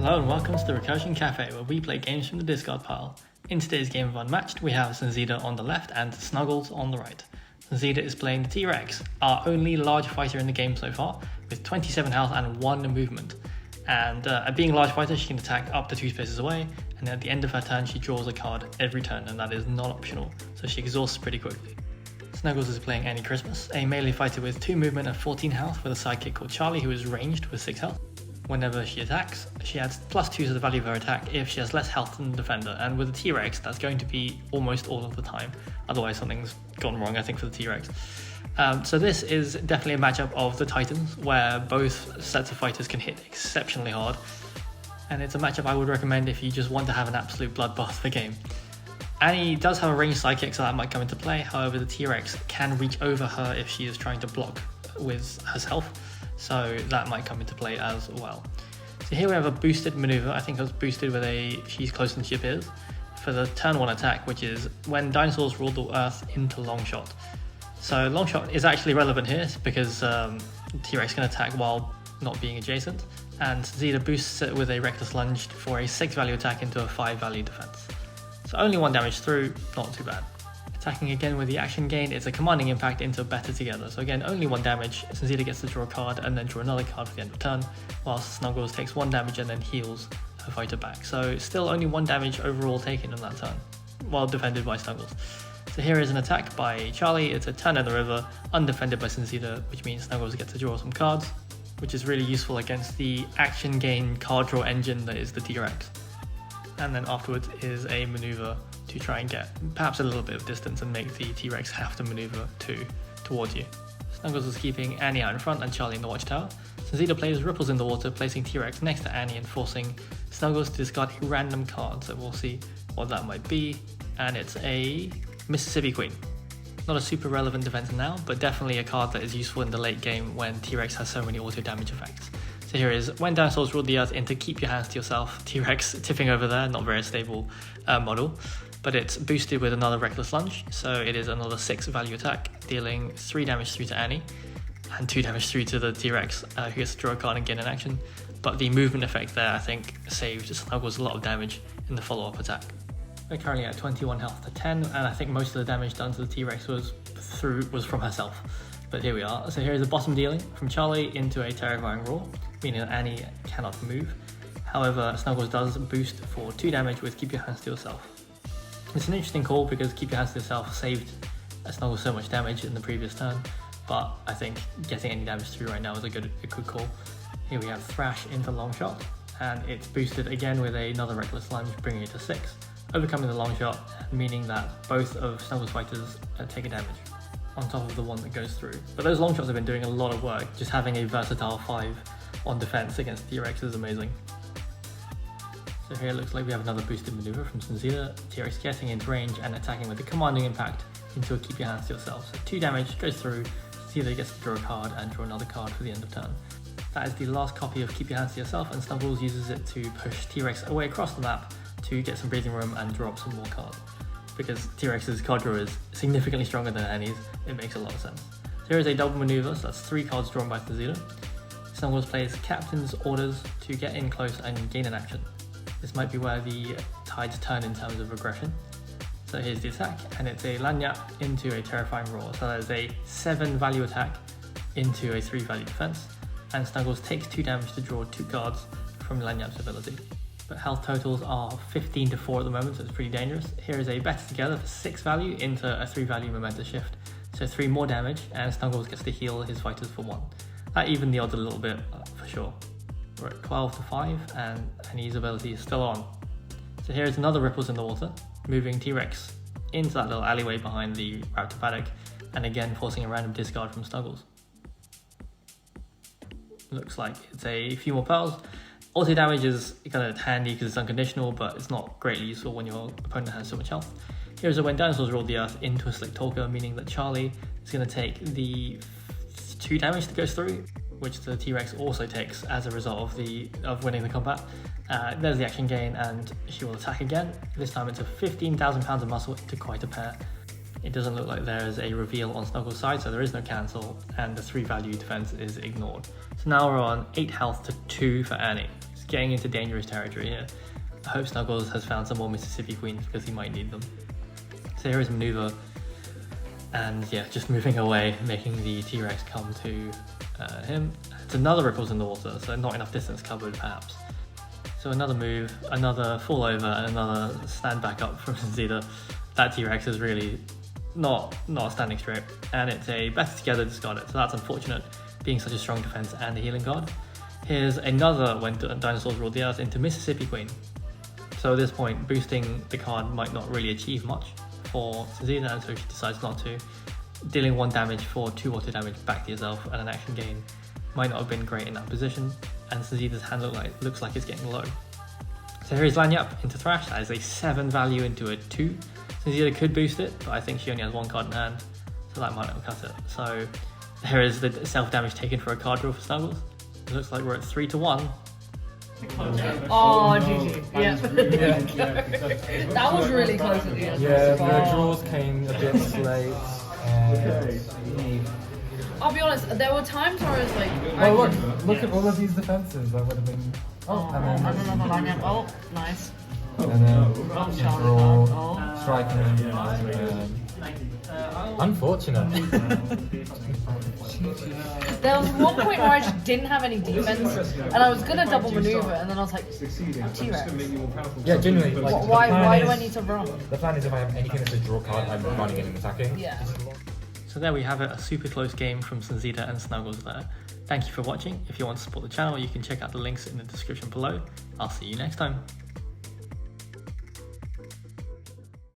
Hello and welcome to the Recursion Cafe, where we play games from the discard pile. In today's game of Unmatched, we have Sunzida on the left and Snuggles on the right. Sunzida is playing the T-Rex, our only large fighter in the game so far, with 27 health and 1 movement. And at being a large fighter, she can attack up to 2 spaces away, and at the end of her turn she draws a card every turn, and that is not optional, so she exhausts pretty quickly. Snuggles is playing Annie Christmas, a melee fighter with 2 movement and 14 health with a sidekick called Charlie who is ranged with 6 health. Whenever she attacks, she adds +2 to the value of her attack if she has less health than the defender, and with the T-Rex that's going to be almost all of the time, otherwise something's gone wrong I think for the T-Rex. So this is definitely a matchup of the Titans, where both sets of fighters can hit exceptionally hard, and it's a matchup I would recommend if you just want to have an absolute bloodbath for the game. Annie does have a ranged sidekick, so that might come into play. However, the T-Rex can reach over her if she is trying to block with herself, so that might come into play as well. So here we have a boosted maneuver. I think it was boosted with a she's closer than she appears for the turn 1 attack, which is when dinosaurs rule the earth into long shot. So long shot is actually relevant here because T-Rex can attack while not being adjacent, and Zeta boosts it with a reckless lunge for a 6 value attack into a 5 value defense. So only 1 damage through, not too bad. Attacking again with the action gain, it's a commanding impact into better together. So again, only 1 damage. Sunzida gets to draw a card and then draw another card for the end of turn, whilst Snuggles takes 1 damage and then heals her fighter back. So still only 1 damage overall taken on that turn, while defended by Snuggles. So here is an attack by Charlie. It's a turn in the river, undefended by Sunzida, which means Snuggles gets to draw some cards, which is really useful against the action gain card draw engine that is the T-Rex. And then afterwards is a maneuver to try and get perhaps a little bit of distance and make the T-Rex have to maneuver towards you. Snuggles is keeping Annie out in front and Charlie in the watchtower. Sunzida plays Ripples in the water, placing T-Rex next to Annie and forcing Snuggles to discard a random card, so we'll see what that might be. And it's a Mississippi Queen. Not a super relevant defense now, but definitely a card that is useful in the late game when T-Rex has so many auto damage effects. So here is when dinosaurs rule the earth into keep your hands to yourself. T-Rex tipping over there, not very stable model, but it's boosted with another reckless lunge, so it is another 6 value attack, dealing 3 damage through to Annie and 2 damage through to the T-Rex, who gets to draw a card and gain an action. But the movement effect there I think saved Snuggles a lot of damage in the follow-up attack. We're currently at 21 health to 10, and I think most of the damage done to the T-Rex was from herself. But here we are. So here is a bottom dealing from Charlie into a terrifying roar, meaning that Annie cannot move. However, Snuggles does boost for 2 damage with keep your hands to yourself. It's an interesting call because keep your hands to yourself saved Snuggles so much damage in the previous turn, but I think getting any damage through right now is a good call. Here we have Thrash into long shot, and it's boosted again with another reckless lunge, bringing it to 6, overcoming the long shot, meaning that both of Snuggles' fighters take a damage on top of the one that goes through. But those long shots have been doing a lot of work. Just having a versatile 5 on defense against T-Rex is amazing. So here it looks like we have another boosted maneuver from Sunzida. T-Rex getting into range and attacking with a commanding impact into a keep your hands to yourself. So 2 damage goes through, Sunzida gets to draw a card and draw another card for the end of turn. That is the last copy of keep your hands to yourself, and Snuggles uses it to push T-Rex away across the map to get some breathing room and drop some more cards. Because T-Rex's card draw is significantly stronger than Annie's, it makes a lot of sense. So here is a double maneuver, so that's 3 cards drawn by Sunzida. Snuggles plays Captain's Orders to get in close and gain an action. This might be where the tides turn in terms of aggression. So here's the attack, and it's a Lanyap into a terrifying roar. So that is a 7 value attack into a 3 value defense, and Snuggles takes 2 damage to draw 2 cards from Lanyap's ability. But health totals are 15 to 4 at the moment, so it's pretty dangerous. Here is a Better Together for 6 value into a 3 value momentous shift, so 3 more damage, and Snuggles gets to heal his fighters for 1. That evened the odds a little bit for sure. We're at 12 to 5, and Annie's ability is still on. So here's another Ripples in the water, moving T-Rex into that little alleyway behind the Raptor paddock, and again forcing a random discard from Snuggles. Looks like it's a few more pearls. Auto damage is kind of handy because it's unconditional, but it's not greatly useful when your opponent has so much health. Here's a when dinosaurs roll the earth into a slick talker, meaning that Charlie is going to take the 2 damage that goes through, which the T-Rex also takes as a result of winning the combat. There's the action gain, and she will attack again. This time it's a 15,000 pounds of muscle into quite a pair. It doesn't look like there is a reveal on Snuggles' side, so there is no cancel, and the 3 value defense is ignored. So now we're on 8 health to 2 for Annie. getting into dangerous territory here. I hope Snuggles has found some more Mississippi Queens because he might need them. So here is maneuver, and yeah, just moving away, making the T-Rex come to him. It's another ripples in the water, so not enough distance covered perhaps. So another move, another fall over, and another stand back up from Sunzida. That T-Rex is really not standing straight, and it's a better together discarded, so that's unfortunate, being such a strong defense and a healing card. Here's another when dinosaurs ruled the earth into Mississippi Queen. So at this point, boosting the card might not really achieve much for Sunzida, and so she decides not to. Dealing 1 damage for 2 auto damage back to yourself and an action gain might not have been great in that position, and Sunzida's hand looks like it's getting low. So here is Lanyap into Thrash. That is a 7 value into a 2. Sunzida could boost it, but I think she only has 1 card in hand, so that might not cut it. So here is the self-damage taken for a card draw for Snuggles. It looks like we're at 3-1. Oh, GG. Yeah. That was really close at the end. Yeah, the draws came a bit late. I'll be honest, there were times where I was like... Oh look at all of these defenses. That would have been... and then another lineup. Oh, nice. And then draw, Oh. striking, unfortunate. There was one point where I just didn't have any defense, and I was gonna double maneuver, and then I was like, T-Rex. Yeah, genuinely. Like, Why do I need to run? The plan is if I have anything that's a draw card, I'm running it and attacking. Yeah. So there we have it, a super close game from Sunzida and Snuggles there. Thank you for watching. If you want to support the channel, you can check out the links in the description below. I'll see you next time.